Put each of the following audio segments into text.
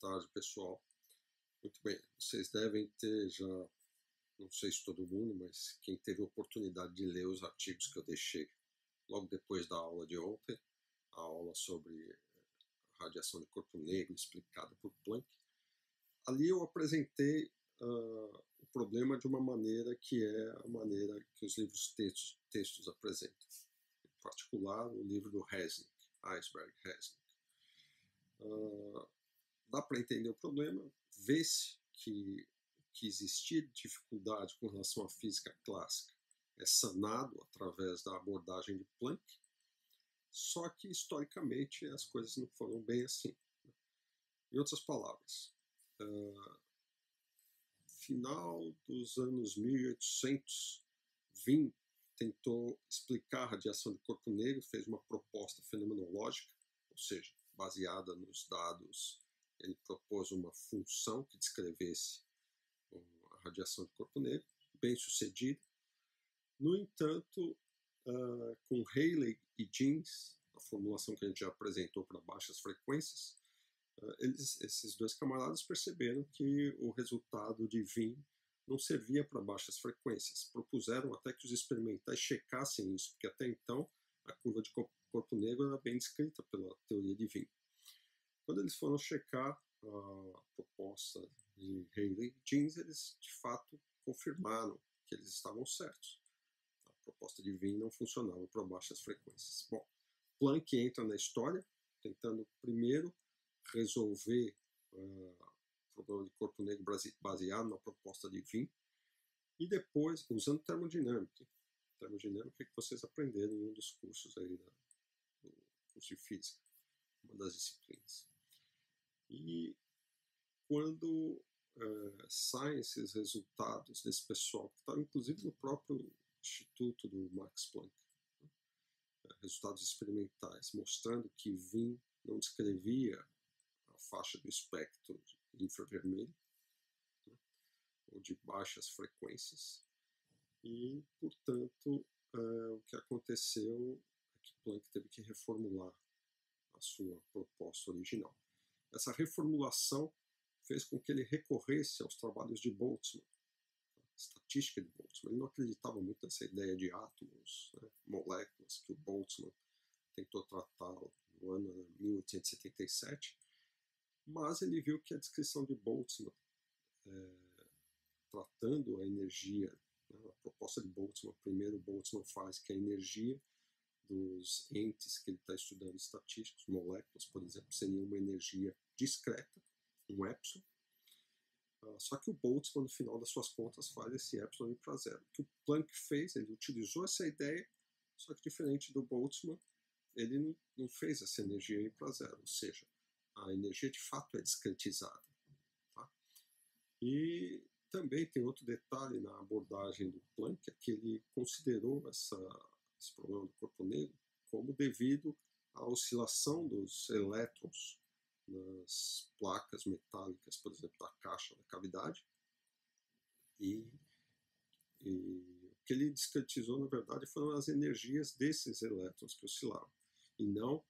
tarde, pessoal. Muito bem, vocês devem ter já, não sei se todo mundo, mas quem teve a oportunidade de ler os artigos que eu deixei logo depois da aula de ontem, a aula sobre radiação de corpo negro explicada por Planck, ali eu apresentei o problema de uma maneira que é a maneira que os livros textos apresentam. Em particular, o livro do Resnick, Iceberg Resnick. Dá para entender o problema, vê-se que existia dificuldade com relação à física clássica é sanado através da abordagem de Planck, só que historicamente as coisas não foram bem assim. Em outras palavras, final dos anos 1800, Wien tentou explicar a radiação de corpo negro, fez uma proposta fenomenológica, ou seja, baseada nos dados. Ele propôs uma função que descrevesse a radiação de corpo negro, bem sucedida. No entanto, com Rayleigh e Jeans, a formulação que a gente já apresentou para baixas frequências, esses dois camaradas perceberam que o resultado de Wien não servia para baixas frequências. Propuseram até que os experimentais checassem isso, porque até então a curva de corpo negro era bem descrita pela teoria de Wien. Quando eles foram checar a proposta de Rayleigh e Jeans, eles de fato confirmaram que eles estavam certos. A proposta de Wien não funcionava para baixas frequências. Bom, Planck entra na história, tentando primeiro resolver o problema de corpo negro baseado na proposta de Wien, e depois, usando termodinâmica. Termodinâmica que vocês aprenderam em um dos cursos aí do curso de física, uma das disciplinas. E quando saem esses resultados desse pessoal, que está inclusive no próprio instituto do Max Planck, resultados experimentais, mostrando que Wien não descrevia a faixa do espectro infravermelho, ou de baixas frequências, e, portanto, o que aconteceu é que Planck teve que reformular a sua proposta original. Essa reformulação fez com que ele recorresse aos trabalhos de Boltzmann, a estatística de Boltzmann. Ele não acreditava muito nessa ideia de átomos, moléculas, que o Boltzmann tentou tratar no ano 1877, mas ele viu que a descrição de Boltzmann, tratando a energia, a proposta de Boltzmann, primeiro Boltzmann faz que a energia dos entes que ele está estudando estatísticos, moléculas, por exemplo, seria uma energia discreta, um epsilon, só que o Boltzmann, no final das suas contas, faz esse epsilon ir para zero. O que o Planck fez, ele utilizou essa ideia, só que diferente do Boltzmann, ele não fez essa energia ir para zero, ou seja, a energia de fato é discretizada. Tá? E também tem outro detalhe na abordagem do Planck, é que ele considerou esse problema do corpo negro como devido à oscilação dos elétrons nas placas metálicas, por exemplo, da caixa da cavidade, e o que ele discretizou, na verdade, foram as energias desses elétrons que oscilavam, e não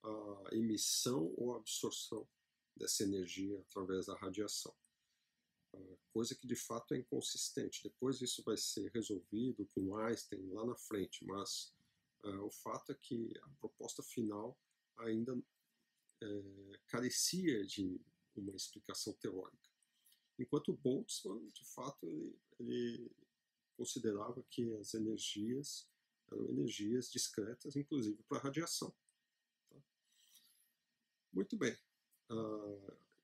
a emissão ou a absorção dessa energia através da radiação. Coisa que de fato é inconsistente. Depois isso vai ser resolvido com Einstein lá na frente, mas o fato é que a proposta final ainda carecia de uma explicação teórica. Enquanto Boltzmann, de fato, ele considerava que as energias eram energias discretas, inclusive para radiação. Tá? Muito bem.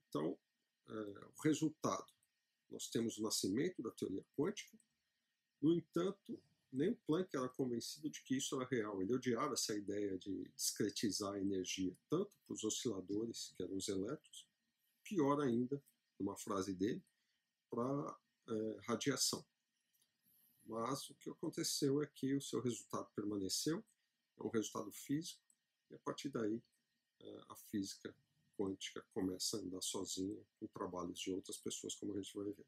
Então, o resultado. Nós temos o nascimento da teoria quântica. No entanto, nem o Planck era convencido de que isso era real. Ele odiava essa ideia de discretizar a energia, tanto para os osciladores, que eram os elétrons, pior ainda, numa frase dele, para radiação. Mas o que aconteceu é que o seu resultado permaneceu, é um resultado físico, e a partir daí a física quântica começa a andar sozinha com trabalhos de outras pessoas, como a gente vai ver.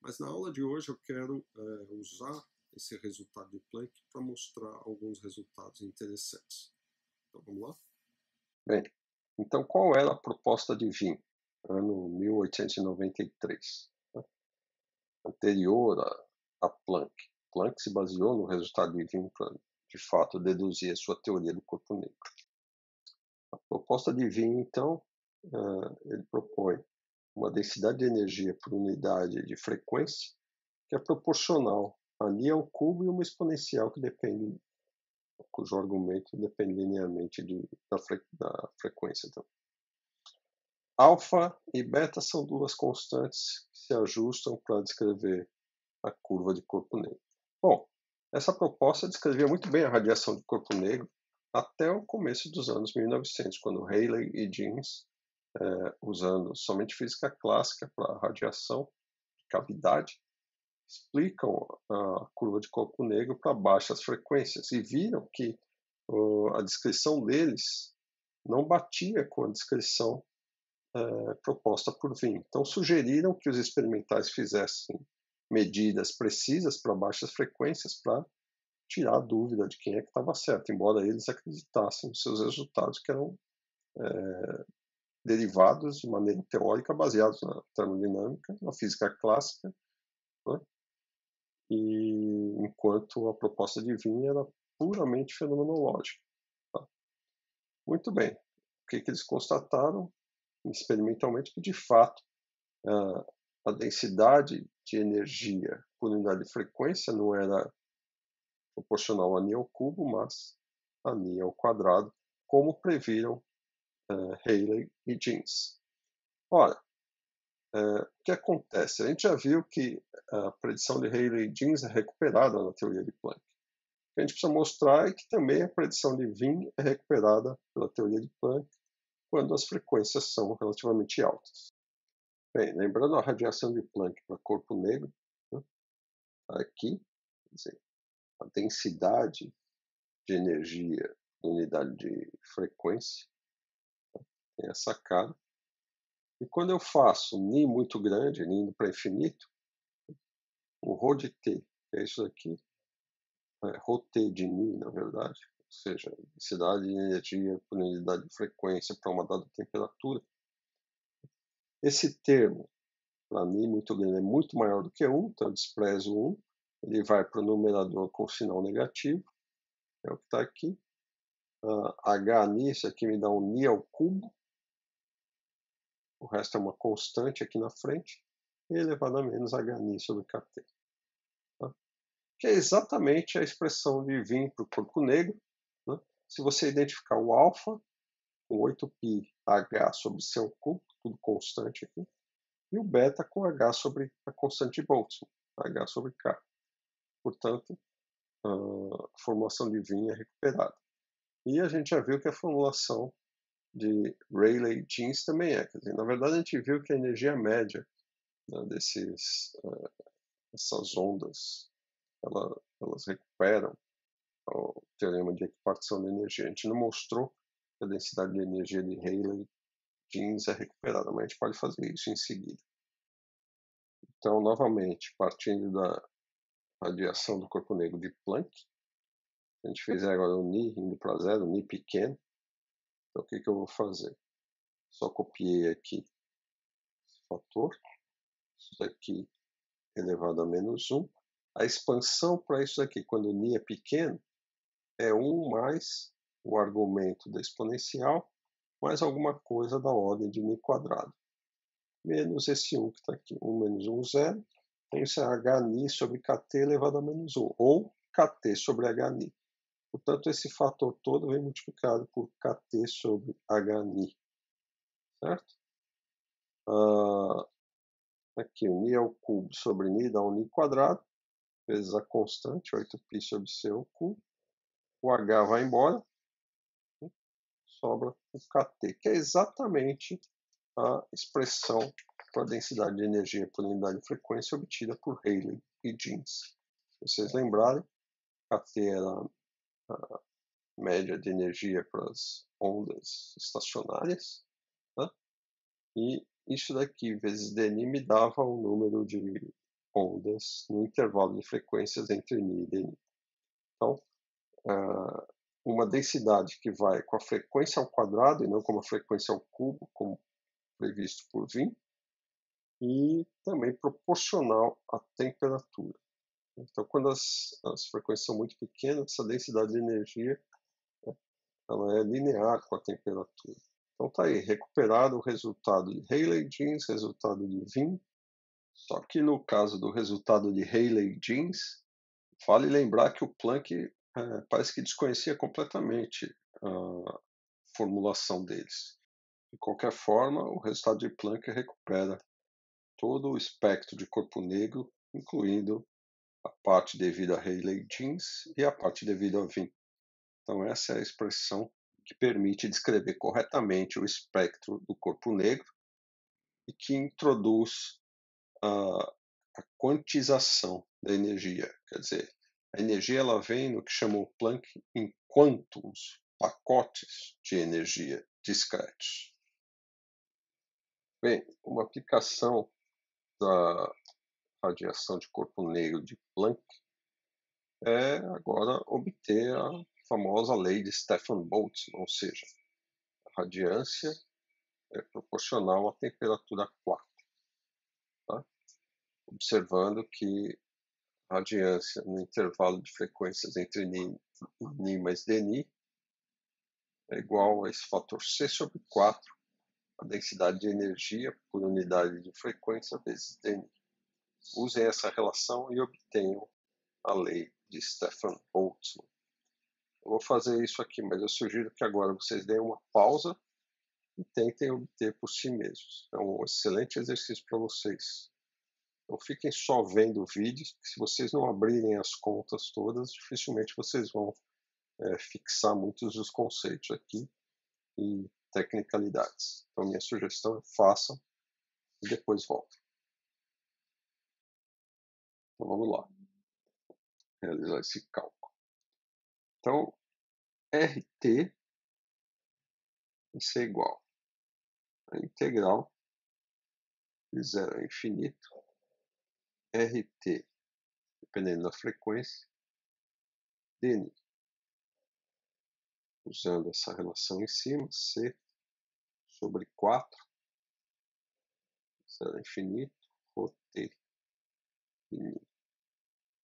Mas na aula de hoje eu quero usar esse resultado de Planck para mostrar alguns resultados interessantes. Então vamos lá? Bem, então qual era a proposta de Wien? ano 1893, né, anterior a Planck. Planck se baseou no resultado de Wien para, de fato, deduzir a sua teoria do corpo negro. A proposta de Wien, então, ele propõe uma densidade de energia por unidade de frequência que é proporcional a Ni ao cubo e uma exponencial que depende, cujo argumento depende linearmente da frequência. Então, alfa e beta são duas constantes que se ajustam para descrever a curva de corpo negro. Bom, essa proposta descrevia muito bem a radiação de corpo negro até o começo dos anos 1900, quando Rayleigh e Jeans, usando somente física clássica para radiação de cavidade, explicam a curva de corpo negro para baixas frequências e viram que a descrição deles não batia com a descrição proposta por Wien. Então sugeriram que os experimentais fizessem medidas precisas para baixas frequências para tirar a dúvida de quem é que estava certo, embora eles acreditassem nos seus resultados que eram derivados de maneira teórica baseados na termodinâmica, na física clássica, né? E enquanto a proposta de Wien era puramente fenomenológica. Tá? Muito bem. O que eles constataram experimentalmente? Que de fato a densidade de energia por unidade de frequência não era proporcional a Ni ao cubo, mas a Ni ao quadrado, como previram Rayleigh e Jeans. Ora, o que acontece? A gente já viu que a predição de Rayleigh e Jeans é recuperada na teoria de Planck. O que a gente precisa mostrar é que também a predição de Wien é recuperada pela teoria de Planck quando as frequências são relativamente altas. Bem, lembrando a radiação de Planck para corpo negro, né, aqui, quer dizer, a densidade de energia por unidade de frequência, tem essa cara. E quando eu faço Ni muito grande, Ni indo para infinito, o Rho de T, que é isso aqui, Rho T de Ni, na verdade, ou seja, densidade de energia por unidade de frequência para uma dada temperatura. Esse termo, para Ni muito grande, é muito maior do que 1, então eu desprezo 1, ele vai para o numerador com sinal negativo, é o que está aqui. H Ni, isso aqui me dá um Ni ao cubo, o resto é uma constante aqui na frente, e elevado a menos H Ni sobre Kt. Tá? Que é exatamente a expressão de Wien para o corpo negro. Né? Se você identificar o alfa, com 8π H sobre C ao cubo, tudo constante aqui, e o beta com H sobre a constante de Boltzmann, H sobre K. Portanto, a formulação de Wien é recuperada. E a gente já viu que a formulação de Rayleigh e Jeans também é. Quer dizer, na verdade, a gente viu que a energia média, né, dessas ondas, elas recuperam o teorema de equipartição de energia. A gente não mostrou que a densidade de energia de Rayleigh e Jeans é recuperada, mas a gente pode fazer isso em seguida. Então, novamente, partindo da radiação do corpo negro de Planck, a gente fez agora o Ni indo para zero, o Ni pequeno. Então, o que eu vou fazer? Só copiei aqui esse fator, isso daqui elevado a menos 1. A expansão para isso daqui, quando o Ni é pequeno, é 1 mais o argumento da exponencial, mais alguma coisa da ordem de Ni quadrado. Menos esse 1 que está aqui. 1 menos 1, 0. Então isso é Hni sobre Kt elevado a menos 1, ou Kt sobre Hni. Portanto, esse fator todo vem multiplicado por Kt sobre Hni. Certo? Aqui, o Ni ao cubo sobre Ni dá um Ni quadrado, vezes a constante, 8π sobre C ao cubo. O H vai embora, sobra o Kt, que é exatamente a expressão para a densidade de energia por unidade de frequência obtida por Rayleigh e Jeans. Se vocês lembrarem, Kt era a média de energia para as ondas estacionárias, né? E isso daqui vezes dni me dava o número de ondas no intervalo de frequências entre ni e dni. Então, uma densidade que vai com a frequência ao quadrado e não com a frequência ao cubo, como previsto por Wien, e também proporcional à temperatura. Então, quando as frequências são muito pequenas, essa densidade de energia, né, ela é linear com a temperatura. Então tá aí, recuperado o resultado de Rayleigh-Jeans, resultado de Wien. Só que no caso do resultado de Rayleigh-Jeans, vale lembrar que o Planck parece que desconhecia completamente a formulação deles. De qualquer forma, o resultado de Planck recupera todo o espectro de corpo negro, incluindo a parte devida a Rayleigh-Jeans e a parte devida a Wien. Então essa é a expressão que permite descrever corretamente o espectro do corpo negro e que introduz a quantização da energia. Quer dizer, a energia ela vem no que chamou Planck em quantums, pacotes de energia discretos. Bem, uma aplicação da radiação de corpo negro de Planck é agora obter a famosa lei de Stefan-Boltzmann, ou seja, a radiância é proporcional à temperatura 4, tá? Observando que a radiância no intervalo de frequências entre Ni mais Dni é igual a esse fator C sobre 4, a densidade de energia por unidade de frequência vezes Dni. Usem essa relação e obtenham a lei de Stefan-Boltzmann. Eu vou fazer isso aqui, mas eu sugiro que agora vocês deem uma pausa e tentem obter por si mesmos. É um excelente exercício para vocês. Não fiquem só vendo vídeos, porque se vocês não abrirem as contas todas, dificilmente vocês vão fixar muitos dos conceitos aqui e tecnicalidades. Então, minha sugestão é façam e depois voltem. Então, vamos lá. Realizar esse cálculo. Então, RT vai ser igual a integral de 0 a infinito, RT, dependendo da frequência, Dn. Usando essa relação em cima, C sobre 4, 0 a infinito, ρT,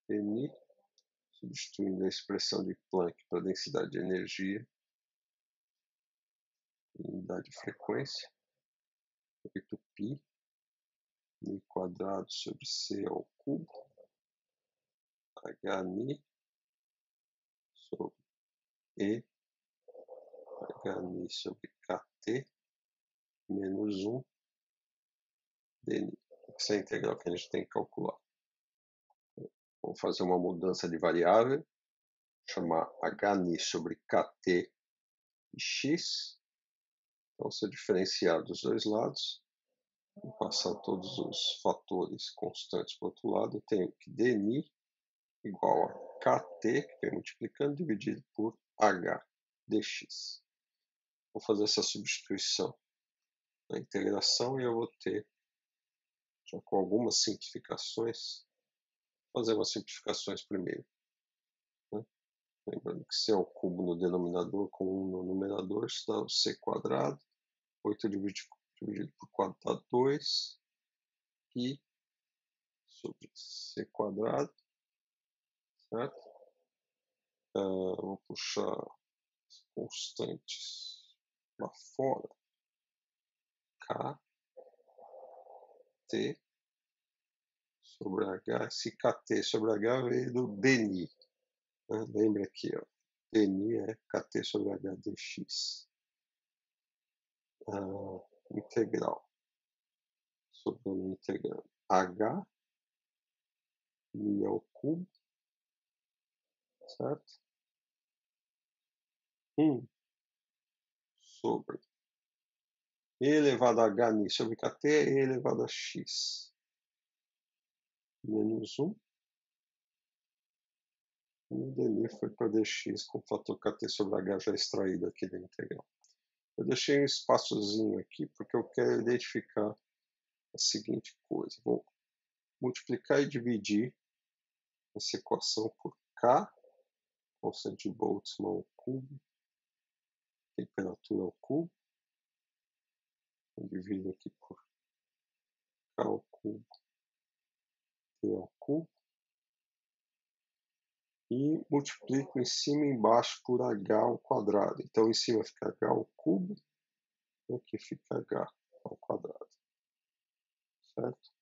Dn, substituindo a expressão de Planck para a densidade de energia, unidade de frequência, 8π, Ni quadrado sobre C ao cubo, Hni sobre E, Hni sobre Kt, menos 1, Dn. Essa é a integral que a gente tem que calcular. Vou fazer uma mudança de variável, chamar Hni sobre Kt e x. Então, se eu diferenciar dos dois lados, vou passar todos os fatores constantes para o outro lado, eu tenho que Dni igual a Kt, que vem multiplicando, dividido por H dx. Vou fazer essa substituição na integração e eu vou ter, já com algumas simplificações, fazer umas simplificações primeiro. Né? Lembrando que C ao cubo no denominador com 1 no numerador, isso dá o C quadrado, 8 dividido por 4 dá 2, π sobre C quadrado, certo? Vou puxar as constantes para fora, K, T sobre H, esse Kt sobre H veio do Dni, né? Lembra aqui, ó, Dni é Kt sobre H dx, integral, sobrando integrando H, Ni ao cubo, certo? 1 sobre E elevado a Hni sobre Kt é E elevado a x, menos 1, e o Dni foi para dx com o fator Kt sobre H já extraído aqui da integral. Eu deixei um espaçozinho aqui porque eu quero identificar a seguinte coisa. Vou multiplicar e dividir essa equação por K, constante de Boltzmann ao cubo, temperatura ao cubo, divido aqui por K ao cubo T ao cubo e multiplico em cima e embaixo por H ao quadrado. Então, em cima fica H ao cubo e aqui fica H ao quadrado. Certo?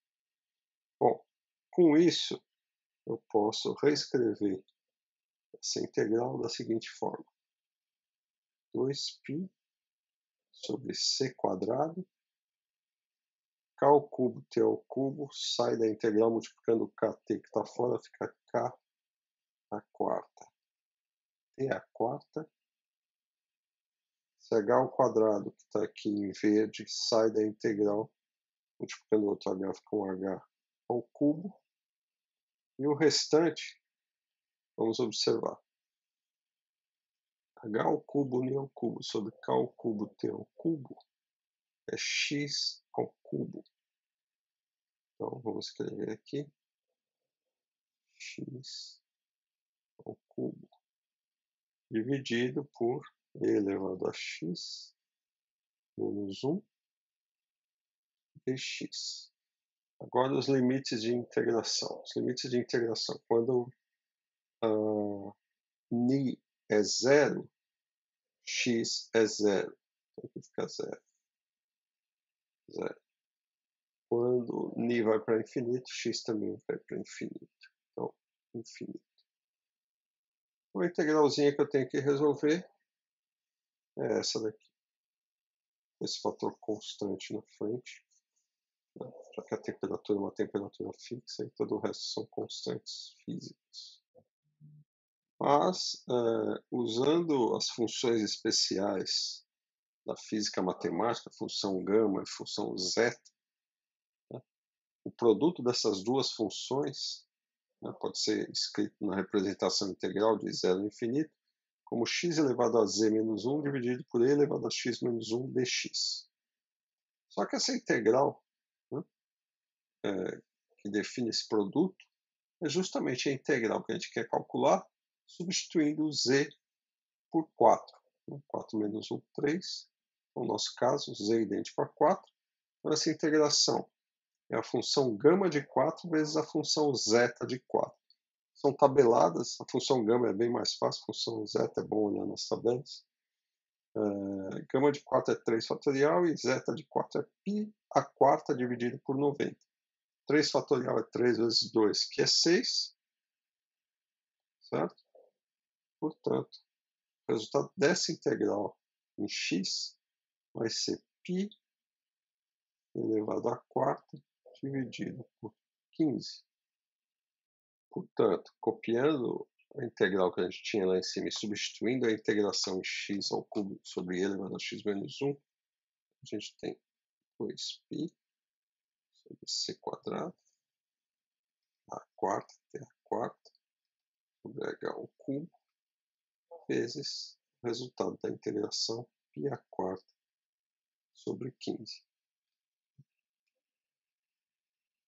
Bom, com isso, eu posso reescrever essa integral da seguinte forma. 2π sobre c quadrado, k ao cubo, t ao cubo, sai da integral multiplicando o kt que está fora, fica k à quarta, t à quarta, ch ao quadrado, que está aqui em verde, sai da integral multiplicando o outro h, fica um h ao cubo, e o restante, vamos observar, h ao cubo, n ao cubo, sobre k ao cubo, t ao cubo, é x ao cubo. Então, vamos escrever aqui, x ao cubo, dividido por e elevado a x menos 1 dx. Agora, os limites de integração. Os limites de integração, quando ni é zero, x é zero. Então, aqui fica zero. Zero. Quando ni vai para infinito, x também vai para infinito. Então, infinito. Uma integralzinha que eu tenho que resolver é essa daqui. Esse fator constante na frente. Já que a temperatura é uma temperatura fixa e todo o resto são constantes físicas. Mas, usando as funções especiais da física matemática, função gama e função zeta, né, o produto dessas duas funções, né, pode ser escrito na representação integral de zero a infinito como x elevado a z menos 1 dividido por e elevado a x menos 1 dx. Só que essa integral, né, que define esse produto, é justamente a integral que a gente quer calcular, substituindo z por 4. 4 menos 1, 3. No nosso caso, z idêntico a 4. Então, essa integração é a função gama de 4 vezes a função zeta de 4. São tabeladas, a função gama é bem mais fácil, a função zeta é bom olhar nas tabelas. Gama de 4 é 3 fatorial e zeta de 4 é π a quarta dividido por 90. 3 fatorial é 3 vezes 2, que é 6. Certo? Portanto, o resultado dessa integral em x vai ser π elevado à quarta dividido por 15. Portanto, copiando a integral que a gente tinha lá em cima e substituindo a integração em x ao cubo sobre e elevado a x menos 1, a gente tem 2π sobre c quadrado, a quarta, t a quarta, sobre h ao cubo, vezes o resultado da integração π a quarta sobre 15.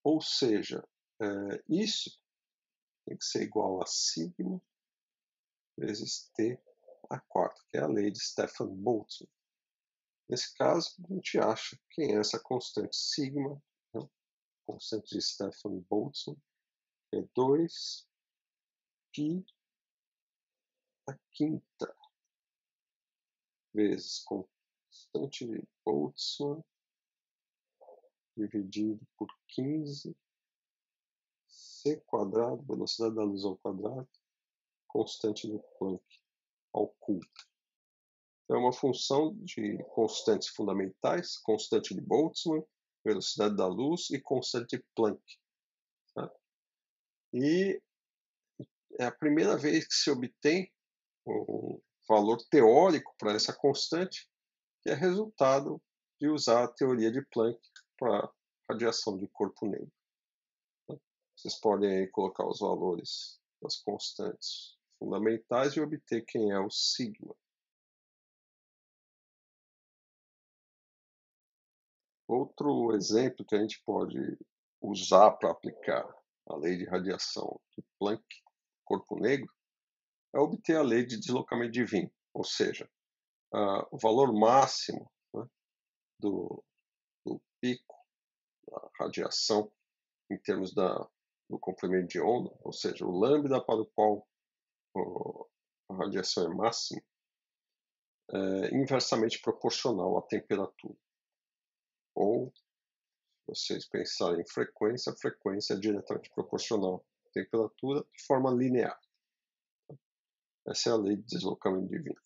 Ou seja, isso tem que ser igual a sigma vezes t a quarta, que é a lei de Stefan-Boltzmann. Nesse caso, a gente acha quem é essa constante sigma, né? Constante de Stefan-Boltzmann, que é 2π a quinta vezes constante de Boltzmann dividido por 15 c quadrado, velocidade da luz ao quadrado, constante de Planck ao cubo. Então, é uma função de constantes fundamentais, constante de Boltzmann, velocidade da luz e constante de Planck. Tá? E é a primeira vez que se obtém um valor teórico para essa constante, que é resultado de usar a teoria de Planck para radiação de corpo negro. Vocês podem aí colocar os valores das constantes fundamentais e obter quem é o sigma. Outro exemplo que a gente pode usar para aplicar a lei de radiação de Planck, corpo negro, é obter a lei de deslocamento divino, ou seja, o valor máximo, né, radiação em termos do comprimento de onda, ou seja, o lambda para o qual a radiação é máxima, é inversamente proporcional à temperatura. Ou, se vocês pensarem em frequência, a frequência é diretamente proporcional à temperatura de forma linear. Essa é a lei de deslocamento divino,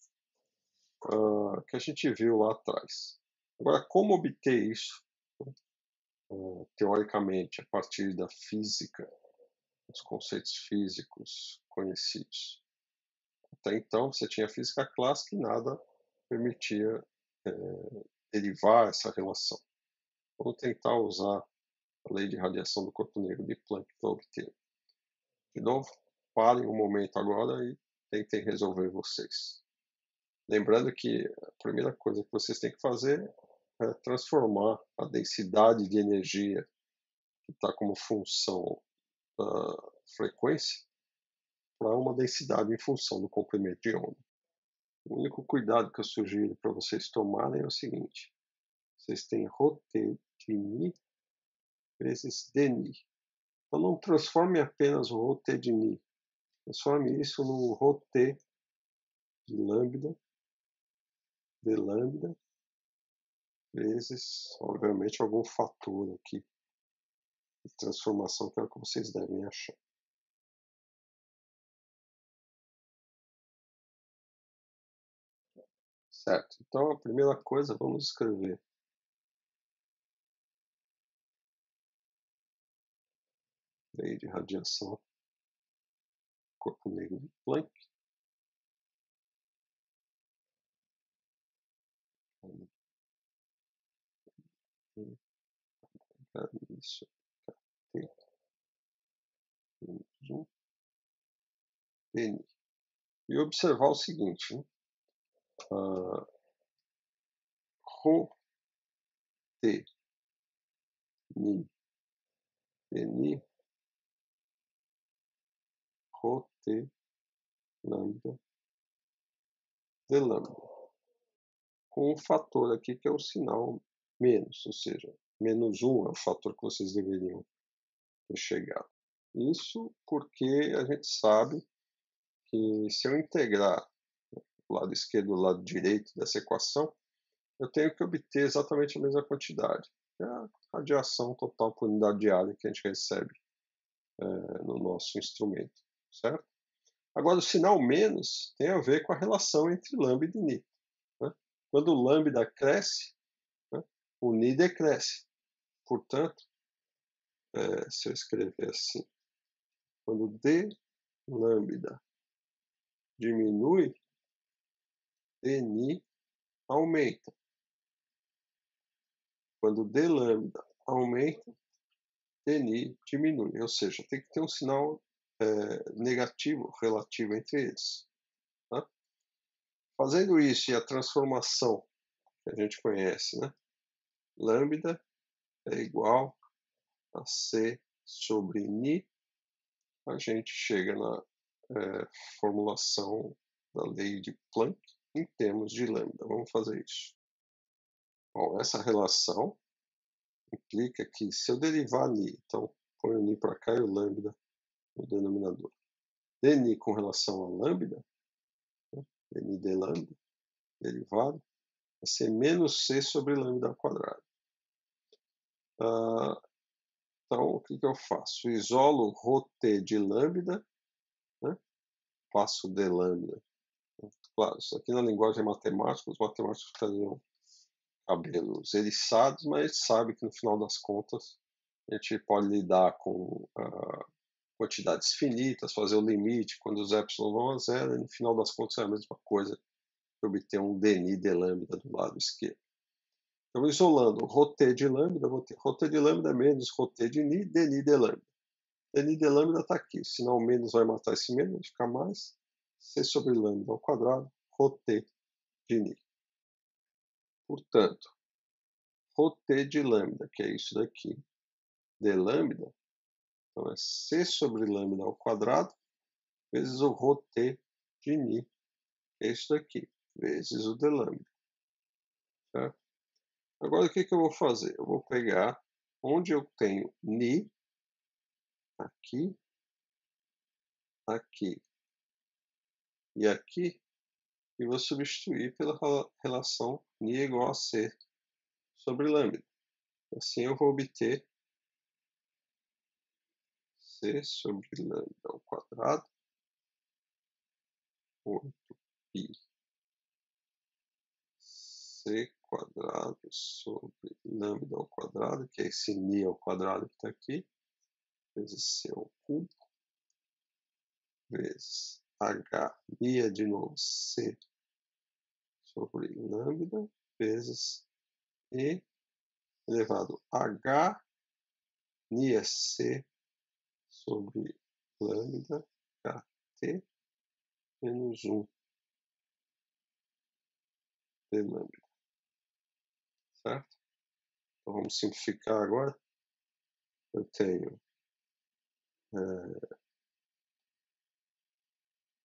que a gente viu lá atrás. Agora, como obter isso? Teoricamente, a partir da física, dos conceitos físicos conhecidos. Até então, você tinha a física clássica e nada permitia derivar essa relação. Vamos tentar usar a lei de radiação do corpo negro de Planck para obter. De novo, parem um momento agora e tentem resolver vocês. Lembrando que a primeira coisa que vocês têm que fazer é transformar a densidade de energia que está como função da frequência para uma densidade em função do comprimento de onda. O único cuidado que eu sugiro para vocês tomarem é o seguinte: vocês têm ρT de Ni vezes dni. Então não transforme apenas o ρT de Ni, transforme isso no ρT de lambda, de lambda, vezes, obviamente, algum fator aqui de transformação, que é o que vocês devem achar. Certo, então a primeira coisa, vamos escrever lei de radiação corpo negro de Planck. Isso, dni. E observar o seguinte, né? ρT ni dni ρT lambda de lambda, com um fator aqui que é o sinal menos, ou seja, menos 1 é o fator que vocês deveriam ter chegado. Isso porque a gente sabe que se eu integrar o lado esquerdo e o lado direito dessa equação, eu tenho que obter exatamente a mesma quantidade, que é a radiação total por unidade de área que a gente recebe no nosso instrumento, certo? Agora, o sinal menos tem a ver com a relação entre lambda e ni. Né? Quando o lambda cresce, né, o ni decresce. Portanto, se eu escrever assim, quando d lambda diminui, dni aumenta. Quando d lambda aumenta, dni diminui. Ou seja, tem que ter um sinal negativo relativo entre eles. Tá? Fazendo isso e a transformação que a gente conhece, né? Lambda é igual a C sobre Ni, a gente chega na formulação da lei de Planck em termos de lambda. Vamos fazer isso. Bom, essa relação implica que se eu derivar Ni, então põe o Ni para cá e o lambda no denominador. dni com relação a lambda, né, dni de lambda, derivado, vai ser menos C sobre lambda ao quadrado. Então, o que eu faço? Isolo ρT de lambda, né? Faço d lambda. Claro, isso aqui na linguagem matemática, os matemáticos ficariam cabelos eriçados, mas a gente sabe que no final das contas a gente pode lidar com quantidades finitas, fazer o limite quando os epsilon vão a zero, e no final das contas é a mesma coisa que obter um dni de lambda do lado esquerdo. Então, isolando ρT de lambda, vou ter ρT de lambda menos ρT de ni, dni de lambda. dni de lambda está aqui, senão o menos vai matar esse menos, vai ficar mais C sobre lambda ao quadrado, ρT de ni. Portanto, ρT de lambda, que é isso daqui, de lambda, então é C sobre lambda ao quadrado, vezes o ρT de ni, que é isso daqui, vezes o de lambda. Certo? Agora, o que eu vou fazer? Eu vou pegar onde eu tenho ni, aqui, aqui e aqui, e vou substituir pela relação ni igual a c sobre lambda. Assim eu vou obter c sobre lambda ao quadrado, 8π c quadrado sobre lambda ao quadrado, que é esse ni ao quadrado que está aqui, vezes c ao cubo, vezes h, ni é de novo c sobre lambda, vezes e elevado a h, ni é c sobre lambda, kt, menos 1 de lambda, certo? Então vamos simplificar agora. Eu tenho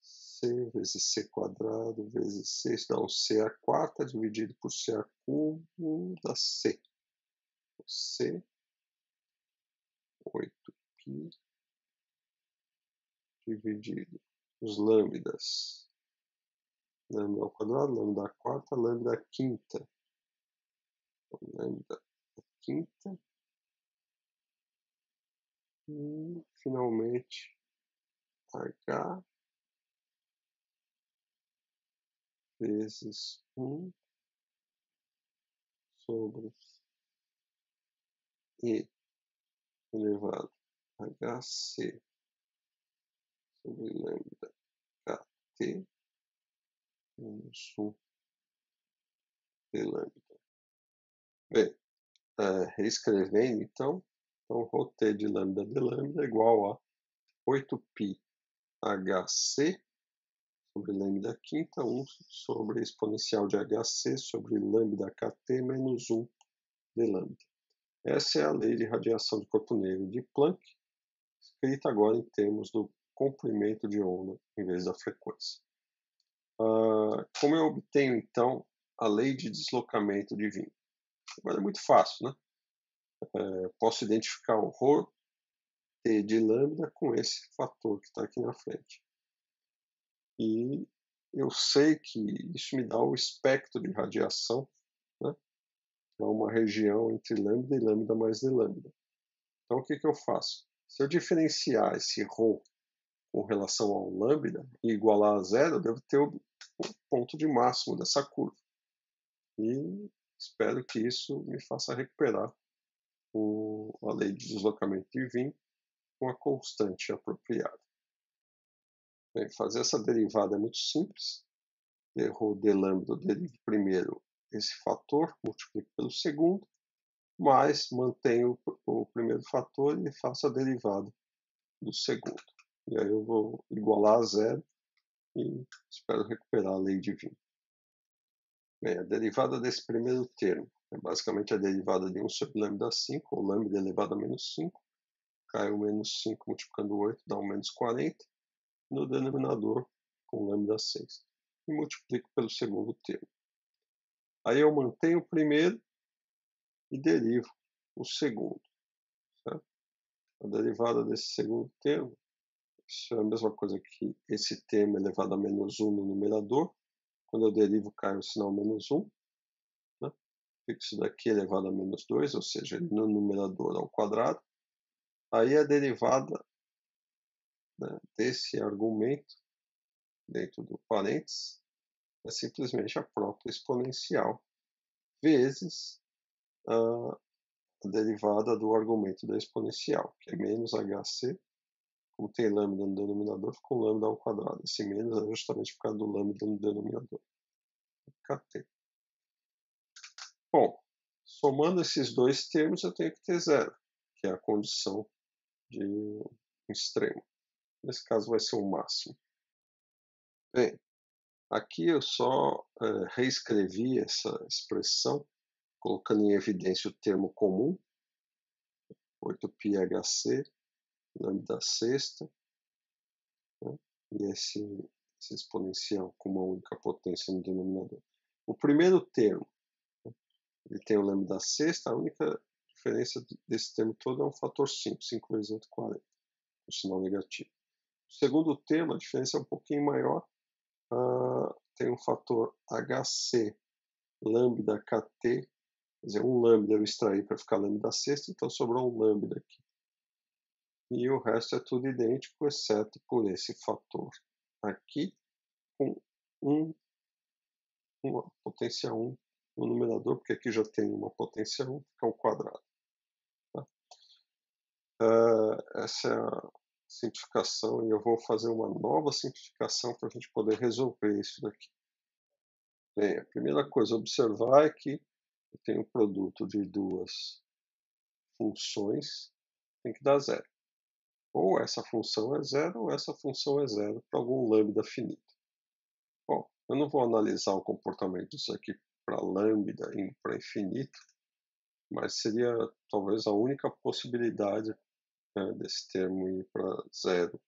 c vezes c quadrado vezes c, isso dá um c à quarta dividido por c a cubo dá c. C, 8π dividido os lambdas. Lambda ao quadrado, lambda à quarta, lambda à quinta. Então, lambda à quinta. E, finalmente, h vezes 1 sobre e elevado a hc sobre lambda kt menos 1 de lambda. Bem, reescrevendo então, ρt de lambda é igual a 8π hc sobre lambda quinta, 1 sobre exponencial de hc sobre lambda kt menos 1 de lambda. Essa é a lei de radiação de corpo negro de Planck, escrita agora em termos do comprimento de onda em vez da frequência. Como eu obtenho então a lei de deslocamento de Wien? Agora é muito fácil, né? Posso identificar o ρt de lambda com esse fator que está aqui na frente. E eu sei que isso me dá o espectro de radiação, né, para uma região entre lambda e lambda mais d lambda. Então, o que eu faço? Se eu diferenciar esse ρ com relação ao lambda e igualar a zero, eu devo ter o ponto de máximo dessa curva. E espero que isso me faça recuperar a lei de deslocamento de Wien com a constante apropriada. Bem, fazer essa derivada é muito simples. Rho d lambda, eu derivo primeiro esse fator, multiplico pelo segundo, mas mantenho o primeiro fator e faço a derivada do segundo. E aí eu vou igualar a zero e espero recuperar a lei de Wien. Bem, a derivada desse primeiro termo é basicamente a derivada de 1 sobre lambda 5, ou lambda elevado a menos 5. Cai o menos 5 multiplicando 8, dá um menos 40. No denominador, com lambda 6. E multiplico pelo segundo termo. Aí eu mantenho o primeiro e derivo o segundo. Certo? A derivada desse segundo termo, isso é a mesma coisa que esse termo elevado a menos 1 no numerador. Quando eu derivo, cai o sinal menos 1. Né? Fica isso daqui elevado a menos 2, ou seja, no numerador ao quadrado. Aí a derivada, né, desse argumento, dentro do parênteses, é simplesmente a própria exponencial, vezes a derivada do argumento da exponencial, que é menos hc, como tem lambda no denominador, ficou lambda ao quadrado. Esse menos é justamente por causa do lambda no denominador. Kt. Bom, somando esses dois termos, eu tenho que ter zero, que é a condição de um extremo. Nesse caso vai ser o máximo. Bem, aqui eu só reescrevi essa expressão, colocando em evidência o termo comum, 8πhc, lambda sexta, né, e esse exponencial com uma única potência no denominador. O primeiro termo, né, ele tem o lambda sexta, a única diferença desse termo todo é um fator 5, 5 vezes 8, 40, o sinal negativo. O segundo termo, a diferença é um pouquinho maior, tem um fator HC lambda KT, quer dizer, um lambda eu extraí para ficar lambda sexta, então sobrou um lambda aqui. E o resto é tudo idêntico, exceto por esse fator aqui, com uma potência 1 no numerador, porque aqui já tem uma potência 1, fica ao quadrado. Tá? Essa é a simplificação, e eu vou fazer uma nova simplificação para a gente poder resolver isso daqui. Bem, a primeira coisa a observar é que eu tenho um produto de duas funções, tem que dar zero. Ou essa função é zero, ou essa função é zero para algum lambda finito. Bom, eu não vou analisar o comportamento disso aqui para lambda indo para infinito, mas seria talvez a única possibilidade desse termo ir para zero,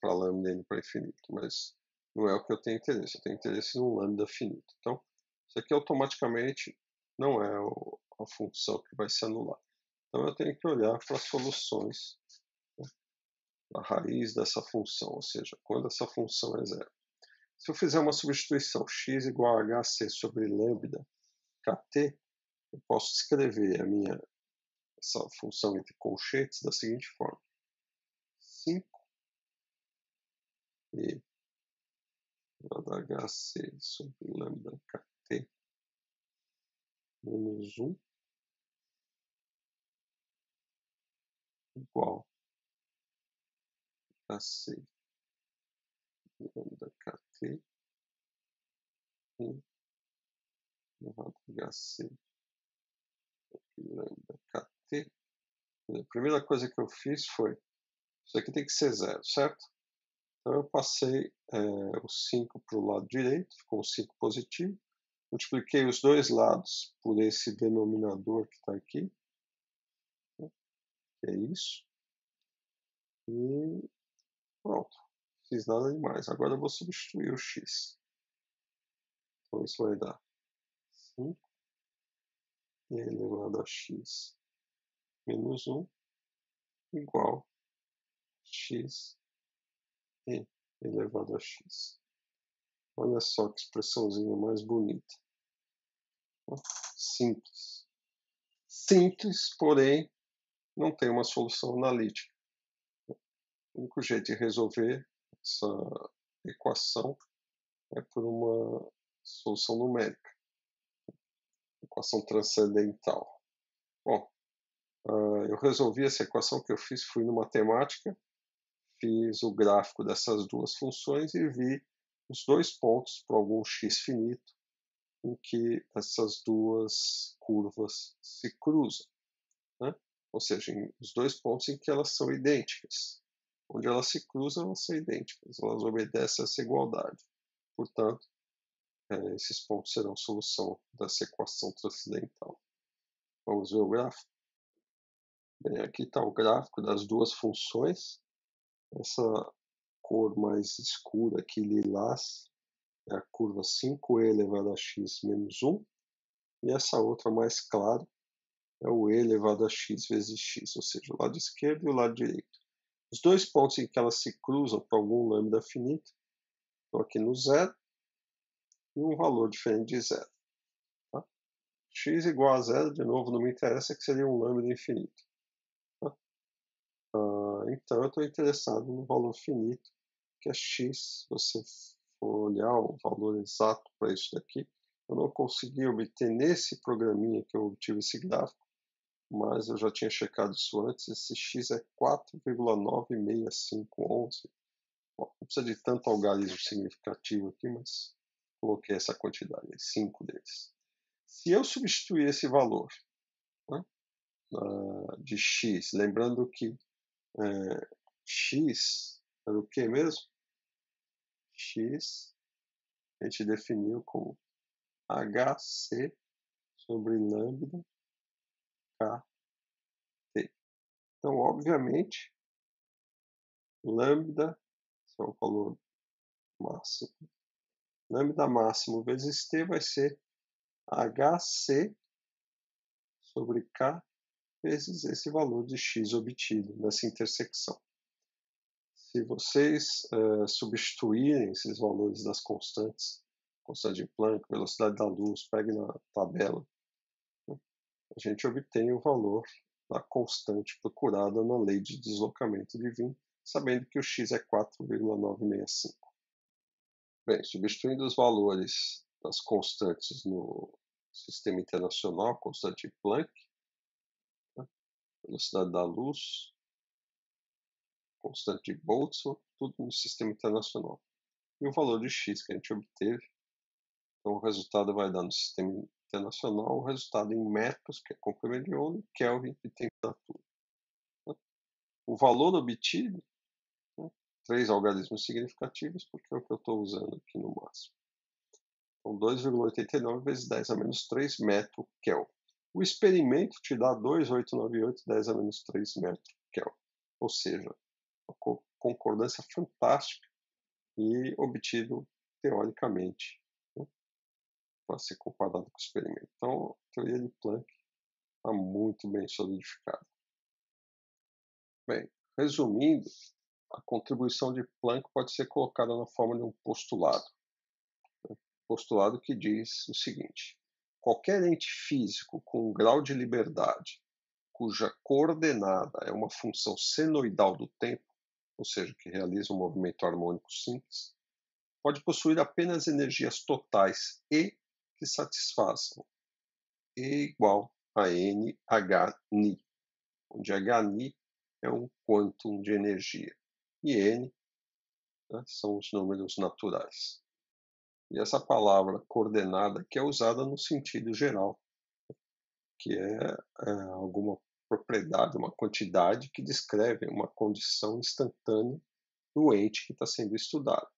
para lambda indo para infinito, mas não é o que eu tenho interesse. Eu tenho interesse num lambda finito. Então, isso aqui automaticamente não é a função que vai se anular. Então, eu tenho que olhar para as soluções, né, a raiz dessa função, ou seja, quando essa função é zero. Se eu fizer uma substituição x igual a hc sobre lambda kt, eu posso escrever essa função entre colchetes da seguinte forma: 5 e hc sobre lambda kt menos 1 igual a c lambda kt elevado a hc sobre lambda kt. A primeira coisa que eu fiz foi, isso aqui tem que ser zero, certo? Então eu passei o 5 para o lado direito, ficou um 5 positivo. Multipliquei os dois lados por esse denominador que está aqui, né, que é isso. E pronto, não fiz nada demais. Agora eu vou substituir o x. Então isso vai dar 5 elevado a x menos 1 igual a x elevado a x. Olha só que expressãozinha mais bonita. Simples. Simples, porém não tem uma solução analítica. O único jeito de resolver essa equação é por uma solução numérica, equação transcendental. Bom, eu resolvi essa equação que eu fiz, fui no matemática, fiz o gráfico dessas duas funções e vi os dois pontos para algum x finito em que essas duas curvas se cruzam, né? Ou seja, os dois pontos em que elas são idênticas. Onde elas se cruzam, elas são idênticas, elas obedecem a essa igualdade. Portanto, esses pontos serão solução dessa equação transcendental. Vamos ver o gráfico? Bem, aqui está o gráfico das duas funções. Essa cor mais escura aqui, lilás, é a curva 5e elevado a x menos 1. E essa outra mais clara é o e elevado a x vezes x, ou seja, o lado esquerdo e o lado direito. Os dois pontos em que elas se cruzam para algum lambda finito estão aqui no zero e um valor diferente de zero. Tá? X igual a zero, de novo, não me interessa, que seria um lambda infinito. Tá? Então eu estou interessado no valor finito, que é x. Se você for olhar o valor exato para isso daqui, eu não consegui obter nesse programinha que eu obtive esse gráfico, mas eu já tinha checado isso antes. Esse x é 4,96511. Bom, não precisa de tanto algarismo significativo aqui, mas coloquei essa quantidade, 5 deles. Se eu substituir esse valor, né, de x, lembrando que x era o que mesmo? X a gente definiu como hc sobre lambda kt. Então, obviamente, lambda é o valor máximo. Lambda máximo vezes t vai ser hc sobre k vezes esse valor de x obtido nessa intersecção. Se vocês substituírem esses valores das constantes, constante de Planck, velocidade da luz, pegue na tabela, né, a gente obtém o valor da constante procurada na lei de deslocamento de Wien, sabendo que o x é 4,965. Bem, substituindo os valores das constantes no sistema internacional, constante de Planck, né, velocidade da luz, constante de Boltzmann, tudo no sistema internacional. E o valor de x que a gente obteve, então o resultado vai dar no sistema internacional o resultado em metros, que é comprimento de onda, e Kelvin, de temperatura. O valor obtido, né, 3 algarismos significativos, porque é o que eu estou usando aqui no máximo. Então, 2,89 vezes 10 a menos 3 metro Kelvin. O experimento te dá 2,898 10 a menos 3 metro Kelvin. Ou seja, uma concordância fantástica e obtido teoricamente, né, para ser comparado com o experimento. Então, a teoria de Planck está muito bem solidificada. Bem, resumindo, a contribuição de Planck pode ser colocada na forma de um postulado. Postulado que diz o seguinte: qualquer ente físico com um grau de liberdade cuja coordenada é uma função senoidal do tempo, ou seja, que realiza um movimento harmônico simples, pode possuir apenas energias totais E que satisfaçam E igual a NhNi, onde HNi é um quantum de energia e N, né, são os números naturais. E essa palavra coordenada que é usada no sentido geral, que é alguma propriedade, uma quantidade que descreve uma condição instantânea do ente que está sendo estudado.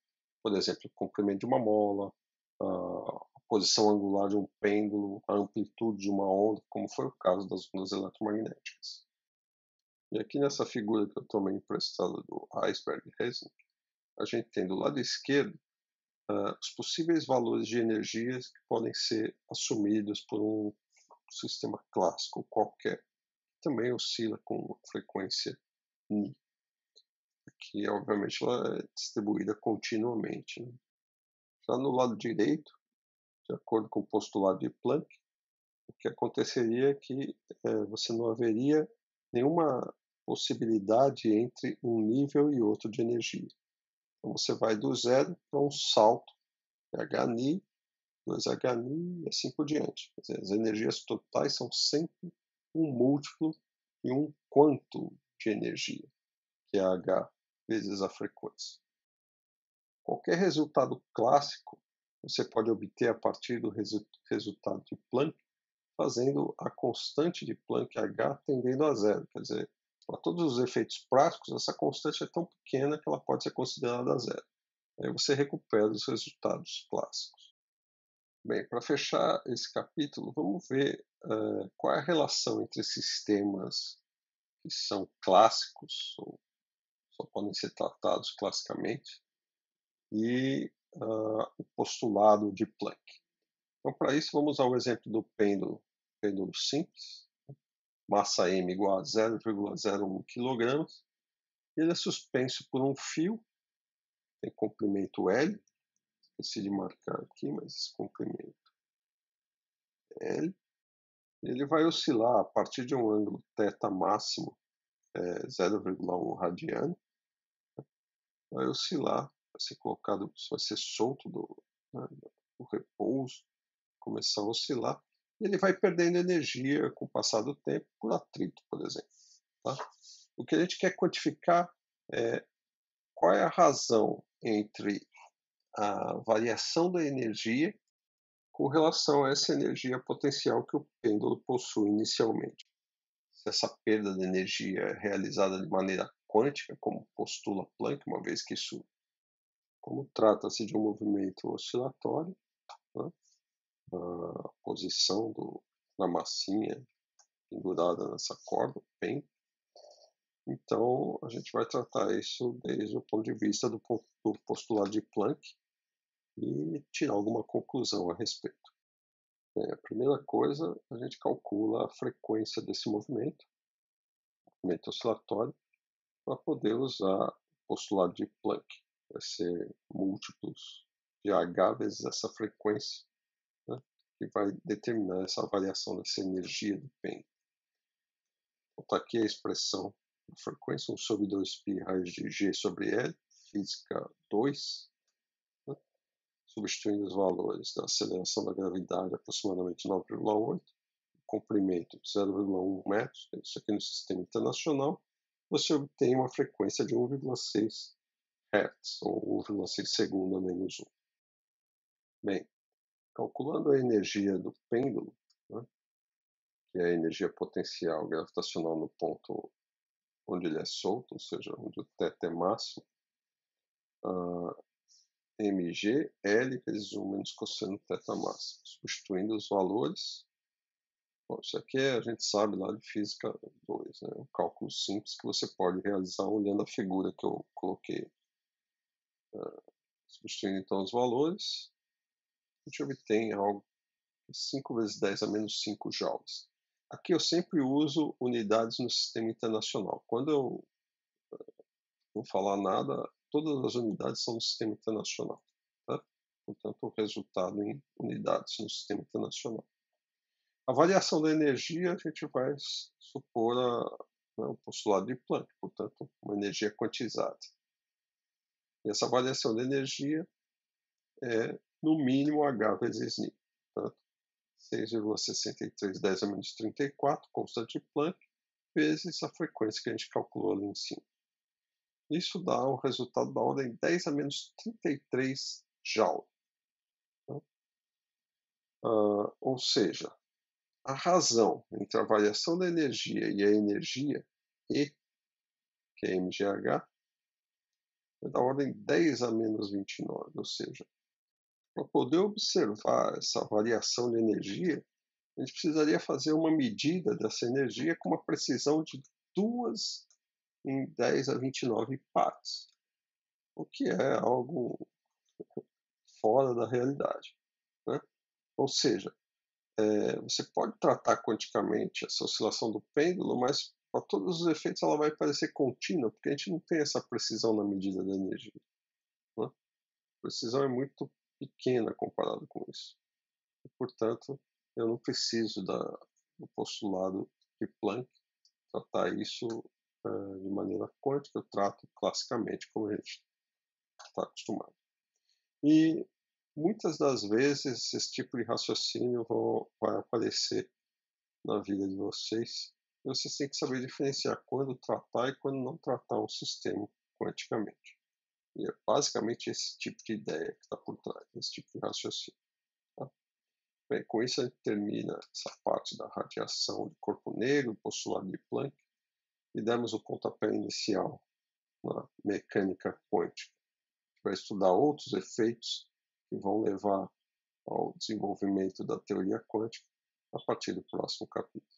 Por exemplo, o comprimento de uma mola, a posição angular de um pêndulo, a amplitude de uma onda, como foi o caso das ondas eletromagnéticas. E aqui nessa figura que eu tomei emprestada do Heisberg-Hessing, a gente tem do lado esquerdo os possíveis valores de energias que podem ser assumidos por um sistema clássico qualquer, que também oscila com frequência Ni, que obviamente ela é distribuída continuamente, né? Já no lado direito, de acordo com o postulado de Planck, o que aconteceria é que você não haveria nenhuma possibilidade entre um nível e outro de energia. Então você vai do zero para um salto, HNi, 2HNi e assim por diante. Quer dizer, as energias totais são sempre um múltiplo e um quantum de energia, que é H vezes a frequência. Qualquer resultado clássico você pode obter a partir do resultado de Planck, fazendo a constante de Planck H tendendo a zero. Quer dizer, para todos os efeitos práticos, essa constante é tão pequena que ela pode ser considerada zero. Aí você recupera os resultados clássicos. Bem, para fechar esse capítulo, vamos ver qual é a relação entre sistemas que são clássicos, ou só podem ser tratados classicamente, e o postulado de Planck. Então, para isso, vamos usar o exemplo do pêndulo simples, massa m igual a 0,01 kg, ele é suspenso por um fio, tem comprimento L, esqueci de marcar aqui, mas esse comprimento L, ele vai oscilar a partir de um ângulo θ máximo, 0,1 radiano, vai oscilar, vai ser colocado, vai ser solto né, do repouso, começar a oscilar, e ele vai perdendo energia com o passar do tempo por atrito, por exemplo. Tá? O que a gente quer quantificar é qual é a razão entre a variação da energia com relação a essa energia potencial que o pêndulo possui inicialmente. Se essa perda de energia é realizada de maneira quântica, como postula Planck, uma vez que isso, como trata-se de um movimento oscilatório, né, a posição da massinha pendurada nessa corda, pêndulo, então a gente vai tratar isso desde o ponto de vista do postulado de Planck e tirar alguma conclusão a respeito. A primeira coisa, a gente calcula a frequência desse movimento, movimento oscilatório, para poder usar o postulado de Planck. Vai ser múltiplos de H vezes essa frequência, né, que vai determinar essa variação dessa energia do pêndulo. Então está aqui a expressão da frequência, 1 sobre 2π raiz de G sobre L, física 2, né, substituindo os valores da aceleração da gravidade, aproximadamente 9,8, comprimento 0,1 metros, isso aqui no sistema internacional, você obtém uma frequência de 1,6 Hz, ou 1,6 segundo a menos 1. Bem, calculando a energia do pêndulo, né, que é a energia potencial gravitacional no ponto onde ele é solto, ou seja, onde o θ é máximo, mg L vezes 1 menos cosseno θ máximo, substituindo os valores. Bom, isso aqui a gente sabe lá de física 2, né? Um cálculo simples que você pode realizar olhando a figura que eu coloquei. Substituindo então os valores, a gente obtém algo de 5 vezes 10 a menos 5 joules. Aqui eu sempre uso unidades no sistema internacional. Quando eu não falar nada, todas as unidades são no sistema internacional. Tá? Portanto, o resultado em unidades no sistema internacional. A variação da energia, a gente vai supor o postulado de Planck, portanto, uma energia quantizada. E essa variação da energia é, no mínimo, H vezes νe. Portanto, 6,63 10 a menos 34, constante de Planck, vezes a frequência que a gente calculou ali em cima. Isso dá um resultado da ordem 10 a menos 33 Joule. Tá? Ou seja, a razão entre a variação da energia e a energia E, que é mgh, é da ordem 10 a menos 29, ou seja, para poder observar essa variação de energia, a gente precisaria fazer uma medida dessa energia com uma precisão de 2 em 10 a 29 partes, o que é algo fora da realidade. Né? Ou seja, você pode tratar quanticamente essa oscilação do pêndulo, mas para todos os efeitos ela vai parecer contínua, porque a gente não tem essa precisão na medida da energia. Né? A precisão é muito pequena comparado com isso. E, portanto, eu não preciso do postulado de Planck tratar isso de maneira quântica, eu trato classicamente como a gente está acostumado. E muitas das vezes esse tipo de raciocínio vai aparecer na vida de vocês. E vocês têm que saber diferenciar quando tratar e quando não tratar um sistema quanticamente. E é basicamente esse tipo de ideia que está por trás, esse tipo de raciocínio. Tá? Bem, com isso a gente termina essa parte da radiação de corpo negro, postulado de Planck, e demos o pontapé inicial na mecânica quântica. A gente vai estudar outros efeitos que vão levar ao desenvolvimento da teoria quântica a partir do próximo capítulo.